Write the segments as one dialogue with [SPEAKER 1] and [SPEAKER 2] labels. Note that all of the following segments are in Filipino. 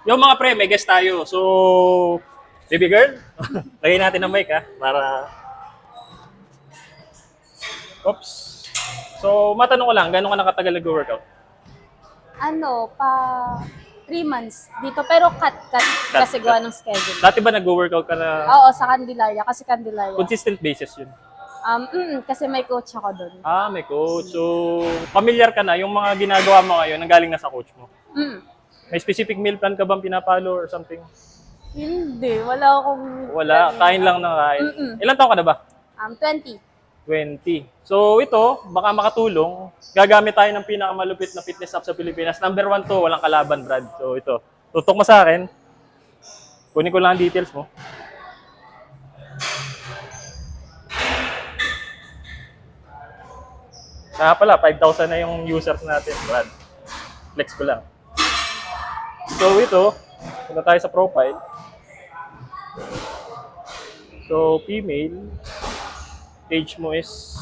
[SPEAKER 1] Yung mga pre, may guest tayo. So, baby girl, lagay natin ang mic ha, para... Oops. So, matanong ko lang, gano'n ka nakatagal nag-workout?
[SPEAKER 2] Ano, pa 3 months dito. Pero cut kasi gawa ng schedule.
[SPEAKER 1] Dati ba nag-workout ka na
[SPEAKER 2] Oo, sa Candelaria. Kasi Candelaria.
[SPEAKER 1] consistent basis yun?
[SPEAKER 2] Kasi may coach ako doon.
[SPEAKER 1] Ah, may coach. So, familiar ka na, yung mga ginagawa mo ngayon, nanggaling na sa coach mo. May specific meal plan ka bang pinapalo or something?
[SPEAKER 2] Hindi, wala akong...
[SPEAKER 1] Wala, kain lang na kain. Ilan taon ka na ba?
[SPEAKER 2] 20.
[SPEAKER 1] 20. So ito, baka makatulong. Gagamit tayo ng pinakamalupit na fitness app sa Pilipinas. Number 1 to, walang kalaban, Brad. So ito, tutok mo sa akin. Kunin ko lang ang details mo. Pala, 5,000 na yung users natin, Brad. Flex ko lang. So ito, punta tayo sa profile. So female, age mo is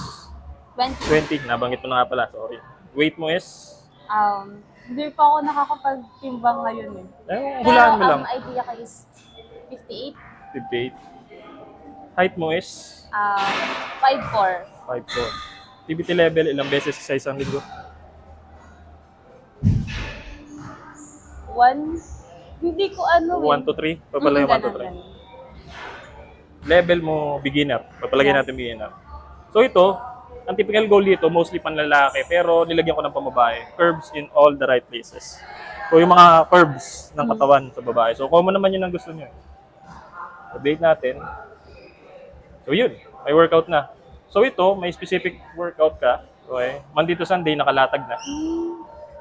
[SPEAKER 2] 20.
[SPEAKER 1] 20. Nabanggit mo na nga pala, sorry. Weight mo is?
[SPEAKER 2] Hindi pa ako nakakapagtimbang ngayon eh.
[SPEAKER 1] Hulaan mo
[SPEAKER 2] Pero
[SPEAKER 1] lang.
[SPEAKER 2] ang idea ko is 58.
[SPEAKER 1] 58. Height mo is?
[SPEAKER 2] 5'4".
[SPEAKER 1] 5'4". Activity level, ilang beses sa isang linggo?
[SPEAKER 2] 1. Hindi ko ano
[SPEAKER 1] 1 to 3? Papalagay 1 to 3.
[SPEAKER 2] ganun.
[SPEAKER 1] Level mo, beginner. Papalagay natin beginner. So ito, ang typical goal dito, mostly panlalaki, pero nilagyan ko ng pambabae. Curves in all the right places. So yung mga curves ng katawan sa babae. So common naman yun ang gusto nyo. Update natin. So yun, may workout na. So ito, may specific workout ka. Okay? Monday to Sunday, nakalatag na.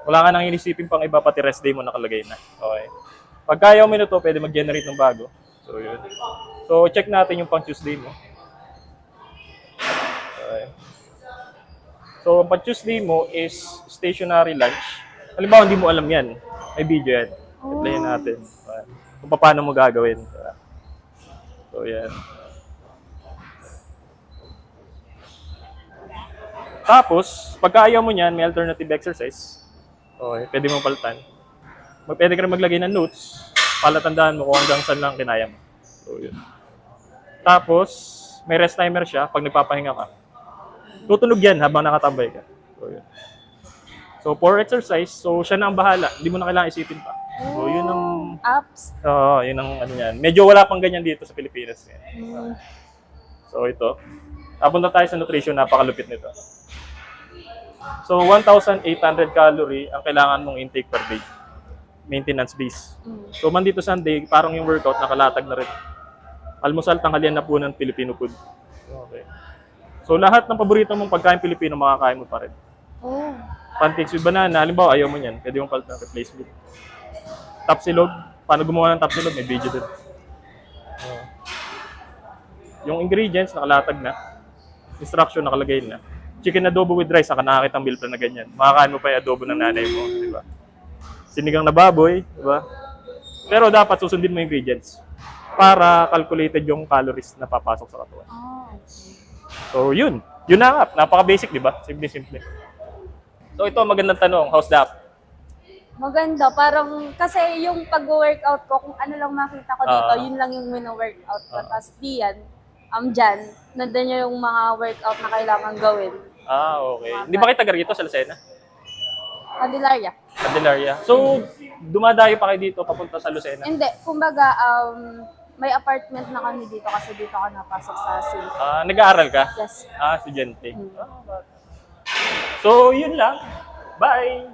[SPEAKER 1] Wala ka nang inisipin pang iba, pati rest day mo nakalagay na. Okay? Pag kaya mo nito, pwede mag-generate ng bago. So yun. So check natin yung pang Tuesday mo. Okay. So ang pang Tuesday mo is stationary lunch. Halimbawa, hindi mo alam yan. May video yan. I-play natin. Okay. Kung paano mo gagawin. So yan. Tapos, pagka ayaw mo niyan, may alternative exercise. Okay, pwede mo palitan. Pwede ka rin maglagay ng notes. Palatandaan mo kung hanggang saan lang kinaya mo. So, yun. Tapos, may rest timer siya pag nagpapahinga ka. Tutunog yan habang nakatambay ka. So, yun. So, for exercise, so siya na ang bahala. Hindi mo na kailangan isipin pa. So, yun ang...
[SPEAKER 2] Apps.
[SPEAKER 1] yun ang ano yan. Medyo wala pang ganyan dito sa Pilipinas. So, ito. Apunta tayo sa nutrition. Napakalupit nito. So, 1,800 calorie ang kailangan mong intake per day. Maintenance base. So, Monday to Sunday, parang yung workout, nakalatag na rin. Almusal, tanghalian na po ng Filipino food. Okay. So, lahat ng paborito mong pagkain Pilipino, makakain mo pa rin. Pancakes with banana, halimbawa, ayaw mo yan. Pwede mong palitan, replace with. Tapsilog, paano gumawa ng tapsilog? May video din. Yung ingredients, nakalatag na. Instruction, nakalagay na. Chicken adobo with rice, saka nakakita ang meal plan na ganyan. Makakain mo pa yung adobo ng nanay mo, di ba? Sinigang na baboy, di ba? Pero dapat susundin mo yung ingredients para calculated yung calories na papasok sa katawan. So, yun. Yun na nga. Napaka-basic, di ba? Simple-simple. So, ito, magandang tanong. How's the app?
[SPEAKER 2] Maganda. Parang, kasi yung pag-workout ko, kung ano lang makita ko dito, yun lang yung mino-workout ko. Tapos diyan, dyan, nandun yung mga workout na kailangan gawin.
[SPEAKER 1] Okay. Hindi ba kita rito sa Lucena?
[SPEAKER 2] Candelaria.
[SPEAKER 1] Candelaria. So, dumadayo pa kayo dito papunta sa Lucena?
[SPEAKER 2] Hindi. Kumbaga, may apartment na kami dito kasi dito ako napasok sa city.
[SPEAKER 1] Nag-aaral ka?
[SPEAKER 2] Yes.
[SPEAKER 1] Estudyante. So, yun lang. Bye!